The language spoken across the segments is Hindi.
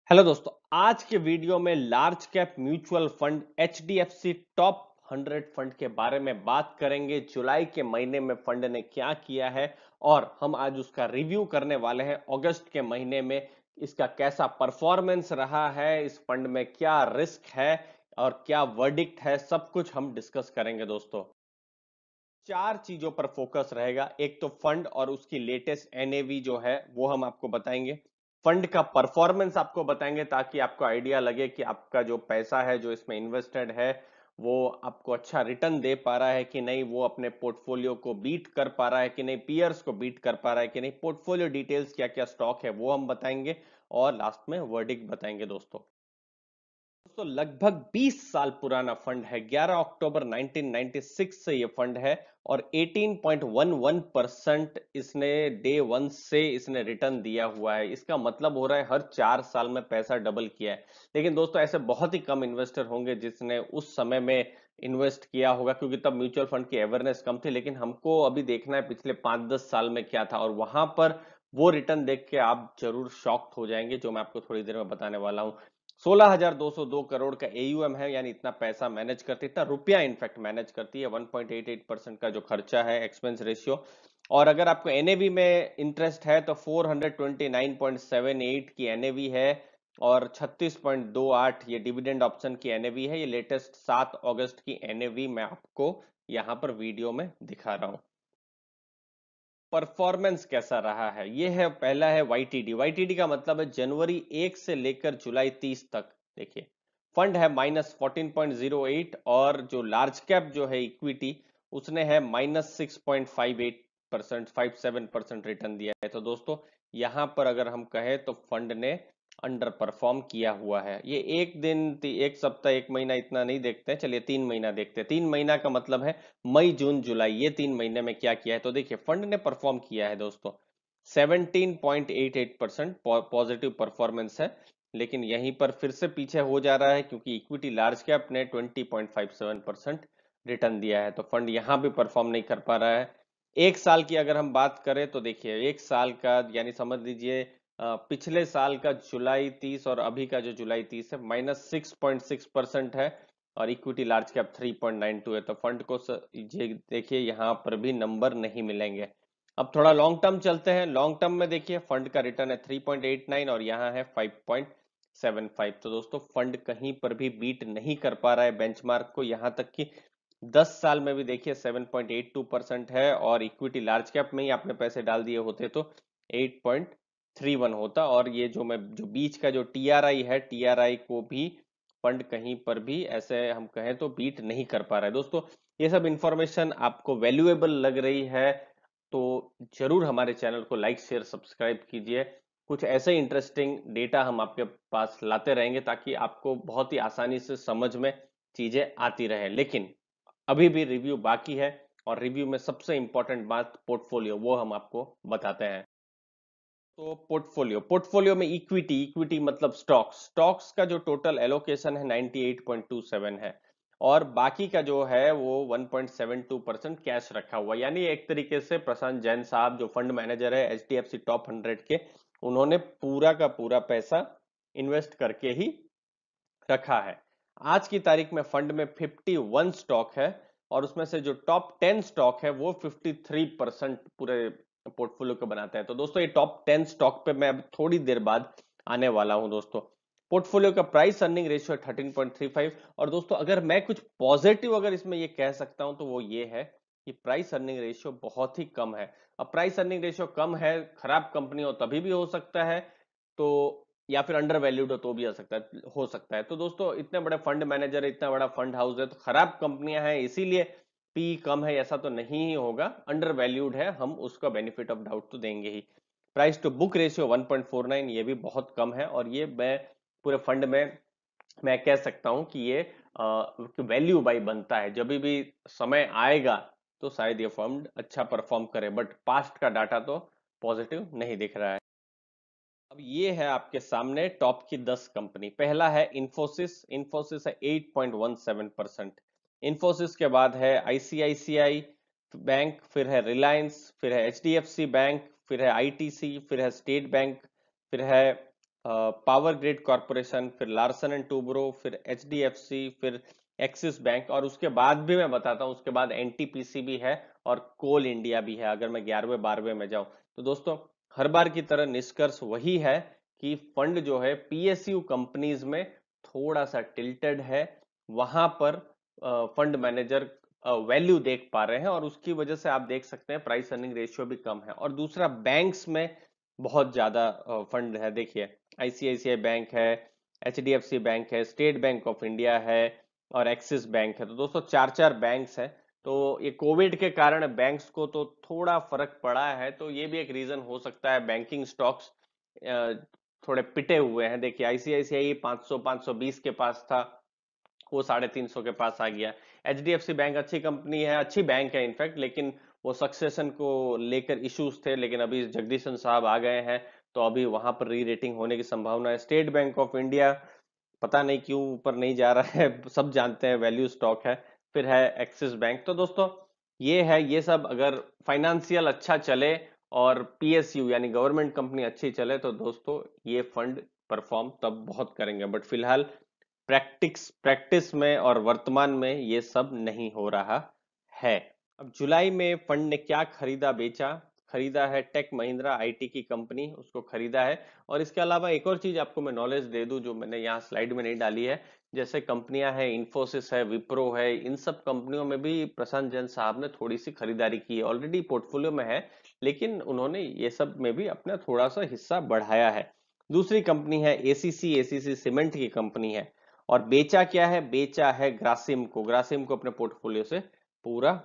हेलो दोस्तों, आज के वीडियो में large cap mutual fund HDFC top 100 fund के बारे में बात करेंगे। जुलाई के महीने में फंड ने क्या किया है और हम आज उसका रिव्यू करने वाले हैं। अगस्त के महीने में इसका कैसा परफॉर्मेंस रहा है, इस फंड में क्या रिस्क है और क्या वर्डिक्ट है, सब कुछ हम डिस्कस करेंगे दोस्तों। चार चीजों पर फोकस रहेगा। एक तो फंड और उसकी लेटेस्ट एनएवी जो है वो हम आपको बताएंगे। फंड का परफॉर्मेंस आपको बताएंगे ताकि आपको आइडिया लगे कि आपका जो पैसा है जो इसमें इन्वेस्टेड है वो आपको अच्छा रिटर्न दे पा रहा है कि नहीं, वो अपने पोर्टफोलियो को बीट कर पा रहा है कि नहीं, पियर्स को बीट कर पा रहा है कि नहीं, पोर्टफोलियो डिटेल्स क्या क्या स्टॉक है वो हम बताएंगे और लास्ट में वर्डिक्ट बताएंगे दोस्तों। दोस्तों लगभग 20 साल पुराना फंड है। 11 अक्टूबर 1996 से ये फंड है और 18.11% इसने डे वन से इसने रिटर्न दिया हुआ है। इसका मतलब हो रहा है हर 4 साल में पैसा डबल किया है। लेकिन दोस्तों ऐसे बहुत ही कम इन्वेस्टर होंगे जिसने उस समय में इन्वेस्ट किया होगा, क्योंकि तब म्यूचुअल फंड की अवेयरनेस कम थी। लेकिन हमको अभी देखना है पिछले 5-10 साल में क्या था, और वहां पर वो रिटर्न देख के आप जरूर शॉक्ड हो जाएंगे, जो मैं आपको थोड़ी देर में बताने वाला हूँ। 16,202 करोड़ का एयूएम है, यानी इतना पैसा मैनेज करती है, इतना रुपया इनफैक्ट मैनेज करती है। 1.88% का जो खर्चा है एक्सपेंस रेशियो। और अगर आपको एनएवी में इंटरेस्ट है तो 429.78 की एनएवी है और 36.28 ये डिविडेंड ऑप्शन की एनएवी है। ये लेटेस्ट 7 अगस्त की एनएवी मैं आपको यहां पर वीडियो में दिखा रहा हूं। परफॉर्मेंस कैसा रहा है, ये है पहला है वाईटीडी। वाईटीडी का मतलब है जनवरी 1 से लेकर जुलाई 30 तक। देखिए फंड है -14.08 और जो लार्ज कैप जो है इक्विटी उसने है -6.58%, 57% रिटर्न दिया है। तो दोस्तों यहां पर अगर हम कहें तो फंड ने अंडर परफॉर्म किया हुआ है। ये एक दिन, एक सप्ताह, एक महीना इतना नहीं देखते हैं। चलिए 3 महीना देखते हैं। 3 महीना का मतलब है मई जून जुलाई, ये 3 महीने में क्या किया है। तो देखिए फंड ने परफॉर्म किया है दोस्तों। 17.88% पॉजिटिव परफॉर्मेंस है। लेकिन यहीं पर फिर से पीछे हो जा रहा है क्योंकि इक्विटी लार्ज कैप ने 20.57% रिटर्न दिया है। तो फंड यहां भी परफॉर्म नहीं कर पा रहा है। एक साल की अगर हम बात करें तो देखिए एक साल का यानी समझ लीजिए पिछले साल का जुलाई 30 और अभी का जो जुलाई 30 है -6.6% है और इक्विटी लार्ज कैप 3.92 है। तो फंड को ये देखिए यहाँ पर भी नंबर नहीं मिलेंगे। अब थोड़ा लॉन्ग टर्म चलते हैं। लॉन्ग टर्म में देखिए फंड का रिटर्न है 3.89 और यहाँ है 5.75। तो दोस्तों फंड कहीं पर भी बीट नहीं कर पा रहा है बेंचमार्क को। यहाँ तक कि 10 साल में भी देखिए 7.82% है और इक्विटी लार्ज कैप में ही आपने पैसे डाल दिए होते तो 8.31 होता। और ये जो बीच का जो टीआरआई है, टीआरआई को भी फंड कहीं पर भी ऐसे हम कहें तो बीट नहीं कर पा रहा है। दोस्तों ये सब इंफॉर्मेशन आपको वैल्यूएबल लग रही है तो जरूर हमारे चैनल को लाइक शेयर सब्सक्राइब कीजिए। कुछ ऐसे इंटरेस्टिंग डेटा हम आपके पास लाते रहेंगे ताकि आपको बहुत ही आसानी से समझ में चीजें आती रहे। लेकिन अभी भी रिव्यू बाकी है और रिव्यू में सबसे इंपॉर्टेंट बात पोर्टफोलियो, वो हम आपको बताते हैं। तो पोर्टफोलियो, पोर्टफोलियो में इक्विटी, इक्विटी मतलब स्टॉक्स, स्टॉक्स का जो टोटल एलोकेशन है 98.27 है और बाकी का जो है वो 1.72% कैश रखा हुआ है। यानी एक तरीके से प्रशांत जैन साहब जो फंड मैनेजर है एचडीएफसी टॉप 100 के, उन्होंने पूरा का पूरा पैसा इन्वेस्ट करके ही रखा है। आज की तारीख में फंड में 51 स्टॉक है और उसमें से जो टॉप 10 स्टॉक है वो 53% पूरे पोर्टफोलियो को बनाते हैं। तो दोस्तों ये टॉप 10 स्टॉक पे मैं अब थोड़ी देर बाद आने वाला हूं दोस्तों। पोर्टफोलियो का प्राइस अर्निंग रेशियो 13.35। और दोस्तों अगर मैं कुछ पॉजिटिव अगर इसमें ये कह सकता हूं तो वो ये है कि प्राइस अर्निंग रेशियो बहुत ही कम है। अब प्राइस अर्निंग रेशियो कम है, खराब कंपनी हो तभी भी हो सकता है, तो या फिर अंडर वैल्यूड हो तो भी हो सकता है। तो दोस्तों इतने बड़े फंड मैनेजर है, इतना बड़ा फंड हाउस है, तो खराब कंपनियां हैं इसीलिए पी कम है ऐसा तो नहीं ही होगा। अंडर वैल्यूड है, हम उसका बेनिफिट ऑफ डाउट तो देंगे ही। प्राइस टू बुक रेशियो 1.49, ये भी बहुत कम है और ये मैं पूरे फंड में मैं कह सकता हूं कि ये वैल्यू बाई बनता है। जब भी समय आएगा तो शायद ये फंड अच्छा परफॉर्म करे, बट पास्ट का डाटा तो पॉजिटिव नहीं दिख रहा है। अब ये है आपके सामने टॉप की 10 कंपनी। पहला है इंफोसिस, इंफोसिस है 8.17%। इंफोसिस के बाद है आईसीआईसीआई बैंक, फिर है रिलायंस, फिर है एचडीएफसी बैंक, फिर है आईटीसी, फिर है स्टेट बैंक, फिर है पावर ग्रिड कॉरपोरेशन, फिर लार्सन एंड टूब्रो, फिर एचडीएफसी, फिर एक्सिस बैंक, और उसके बाद भी मैं बताता हूँ, उसके बाद एनटीपीसी भी है और कोल इंडिया भी है, अगर मैं 11वें 12वें में जाऊं। तो दोस्तों हर बार की तरह निष्कर्ष वही है कि फंड जो है पीएसयू कंपनीज में थोड़ा सा टिल्टेड है, वहां पर फंड मैनेजर वैल्यू देख पा रहे हैं, और उसकी वजह से आप देख सकते हैं प्राइस अर्निंग रेशियो भी कम है। और दूसरा, बैंक्स में बहुत ज्यादा फंड है। देखिए आईसीआईसीआई बैंक है, एचडीएफसी बैंक है, स्टेट बैंक ऑफ इंडिया है और एक्सिस बैंक है। तो दोस्तों चार चार बैंक्स है। तो ये कोविड के कारण बैंक्स को तो थोड़ा फर्क पड़ा है, तो ये भी एक रीजन हो सकता है। बैंकिंग स्टॉक्स थोड़े पिटे हुए हैं। देखिए आईसीआईसीआई 500 520 के पास था, वो 350 के पास आ गया। एचडीएफसी बैंक अच्छी कंपनी है, अच्छी बैंक है इनफैक्ट, लेकिन वो सक्सेशन को लेकर इश्यूज थे, लेकिन अभी जगदीशन साहब आ गए हैं, तो अभी वहां पर री रेटिंग होने की संभावना है। स्टेट बैंक ऑफ इंडिया पता नहीं क्यों ऊपर नहीं जा रहा है, सब जानते हैं वैल्यू स्टॉक है। फिर है एक्सिस बैंक। तो दोस्तों ये है, ये सब अगर फाइनेंशियल अच्छा चले और पीएसयू यानी गवर्नमेंट कंपनी अच्छी चले, तो दोस्तों ये फंड परफॉर्म तब बहुत करेंगे। बट फिलहाल प्रैक्टिस प्रैक्टिस में और वर्तमान में ये सब नहीं हो रहा है। अब जुलाई में फंड ने क्या खरीदा बेचा? खरीदा है टेक महिंद्रा आईटी की कंपनी, उसको खरीदा है। और इसके अलावा एक और चीज आपको मैं नॉलेज दे दूं जो मैंने यहाँ स्लाइड में नहीं डाली है, जैसे कंपनियां हैं इन्फोसिस है, विप्रो है, इन सब कंपनियों में भी प्रशांत जैन साहब ने थोड़ी सी खरीदारी की है, ऑलरेडी पोर्टफोलियो में है, लेकिन उन्होंने ये सब में भी अपना थोड़ा सा हिस्सा बढ़ाया है। दूसरी कंपनी है एसीसी, एसीसी सीमेंट की कंपनी है। और बेचा क्या है? बेचा है ग्रासिम को, ग्रासिम को अपने पोर्टफोलियो से पूरा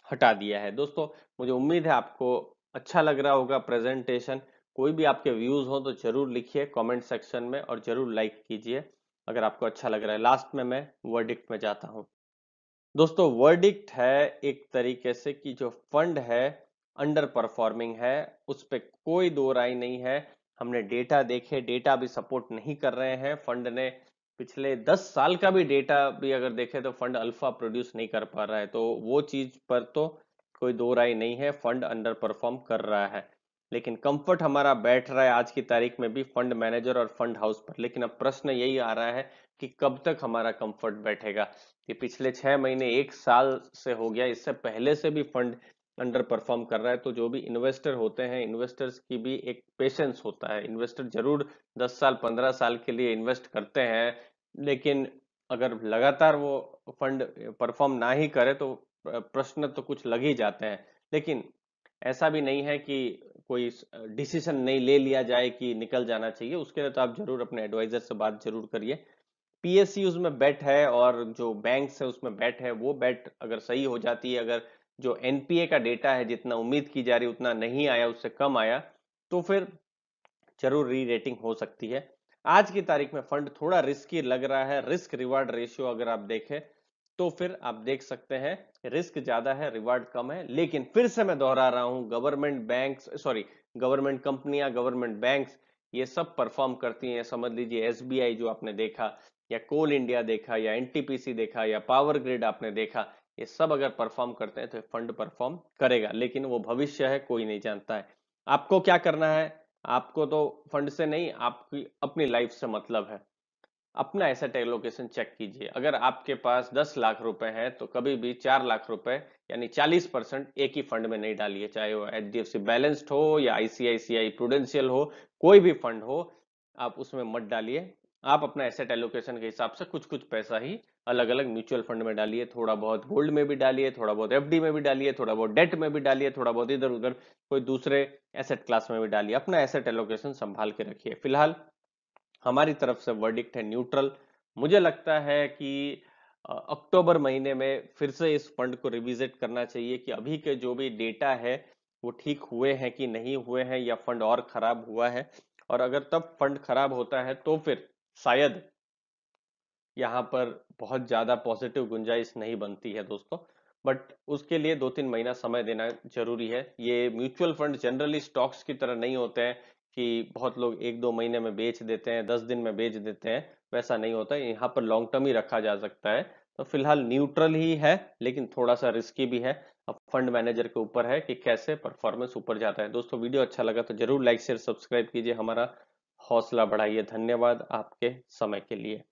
हटा दिया है। दोस्तों मुझे उम्मीद है आपको अच्छा लग रहा होगा प्रेजेंटेशन। कोई भी आपके व्यूज हो तो जरूर लिखिए कमेंट सेक्शन में, और जरूर लाइक कीजिए अगर आपको अच्छा लग रहा है। लास्ट में मैं वर्डिक्ट में जाता हूं। दोस्तों वर्डिक्ट है एक तरीके से कि जो फंड है अंडर परफॉर्मिंग है, उस पर कोई दो राय नहीं है। हमने डेटा देखे, डेटा भी सपोर्ट नहीं कर रहे हैं। फंड ने पिछले 10 साल का भी डेटा भी अगर देखे तो फंड अल्फा प्रोड्यूस नहीं कर पा रहा है, तो वो चीज पर तो कोई दो राय नहीं है, फंड अंडर परफॉर्म कर रहा है। लेकिन कंफर्ट हमारा बैठ रहा है आज की तारीख में भी फंड मैनेजर और फंड हाउस पर। लेकिन अब प्रश्न यही आ रहा है कि कब तक हमारा कंफर्ट बैठेगा? ये पिछले 6 महीने, एक साल से हो गया, इससे पहले से भी फंड अंडर परफॉर्म कर रहा है। तो जो भी इन्वेस्टर होते हैं, इन्वेस्टर्स की भी एक पेशेंस होता है। इन्वेस्टर जरूर 10 साल 15 साल के लिए इन्वेस्ट करते हैं, लेकिन अगर लगातार वो फंड परफॉर्म ना ही करे तो प्रश्न तो कुछ लग ही जाते हैं। लेकिन ऐसा भी नहीं है कि कोई डिसीजन नहीं ले लिया जाए कि निकल जाना चाहिए। उसके लिए तो आप जरूर अपने एडवाइजर से बात जरूर करिए। पीएसयू में बेट है और जो बैंक्स है उसमें बेट है, वो बेट अगर सही हो जाती है, अगर जो एनपीए का डेटा है जितना उम्मीद की जा रही उतना नहीं आया, उससे कम आया, तो फिर जरूर री रेटिंग हो सकती है। आज की तारीख में फंड थोड़ा रिस्की लग रहा है। रिस्क रिवार्ड रेशियो अगर आप देखें तो फिर आप देख सकते हैं रिस्क ज्यादा है, रिवार्ड कम है। लेकिन फिर से मैं दोहरा रहा हूं, गवर्नमेंट बैंक्स, सॉरी, गवर्नमेंट कंपनियां, गवर्नमेंट बैंक्स, ये सब परफॉर्म करती हैं। समझ लीजिए एसबीआई जो आपने देखा, या कोल इंडिया देखा, या एनटीपीसी देखा, या पावर ग्रिड आपने देखा, ये सब अगर परफॉर्म करते हैं तो फंड परफॉर्म करेगा। लेकिन वो भविष्य है, कोई नहीं जानता है। आपको क्या करना है? आपको तो फंड से नहीं, आपकी अपनी लाइफ से मतलब है। अपना एसेट एलोकेशन चेक कीजिए। अगर आपके पास 10 लाख रुपए हैं तो कभी भी 4 लाख रुपए यानी 40% एक ही फंड में नहीं डालिए, चाहे वो एचडीएफसी बैलेंस्ड हो या आईसीआईसीआई प्रूडेंशियल हो, कोई भी फंड हो, आप उसमें मत डालिए। आप अपना एसेट एलोकेशन के हिसाब से कुछ कुछ पैसा ही अलग अलग म्यूचुअल फंड में डालिए, थोड़ा बहुत गोल्ड में भी डालिए, थोड़ा बहुत एफडी में भी डालिए, थोड़ा बहुत डेट में भी डालिए, थोड़ा बहुत इधर उधर कोई दूसरे एसेट क्लास में भी डालिए। अपना एसेट एलोकेशन संभाल के रखिए। फिलहाल हमारी तरफ से वर्डिक्ट है न्यूट्रल। मुझे लगता है कि अक्टूबर महीने में फिर से इस फंड को रिविजिट करना चाहिए कि अभी के जो भी डेटा है वो ठीक हुए हैं कि नहीं हुए हैं, या फंड और खराब हुआ है। और अगर तब फंड खराब होता है तो फिर शायद यहाँ पर बहुत ज्यादा पॉजिटिव गुंजाइश नहीं बनती है दोस्तों। बट उसके लिए 2-3 महीना समय देना जरूरी है। ये म्यूचुअल फंड जनरली स्टॉक्स की तरह नहीं होते हैं कि बहुत लोग 1-2 महीने में बेच देते हैं, 10 दिन में बेच देते हैं। वैसा नहीं होता है, यहाँ पर लॉन्ग टर्म ही रखा जा सकता है। तो फिलहाल न्यूट्रल ही है, लेकिन थोड़ा सा रिस्की भी है। अब फंड मैनेजर के ऊपर है कि कैसे परफॉर्मेंस ऊपर जाता है। दोस्तों वीडियो अच्छा लगा तो जरूर लाइक शेयर सब्सक्राइब कीजिए हमारा हौसला बढ़ाइए। धन्यवाद आपके समय के लिए।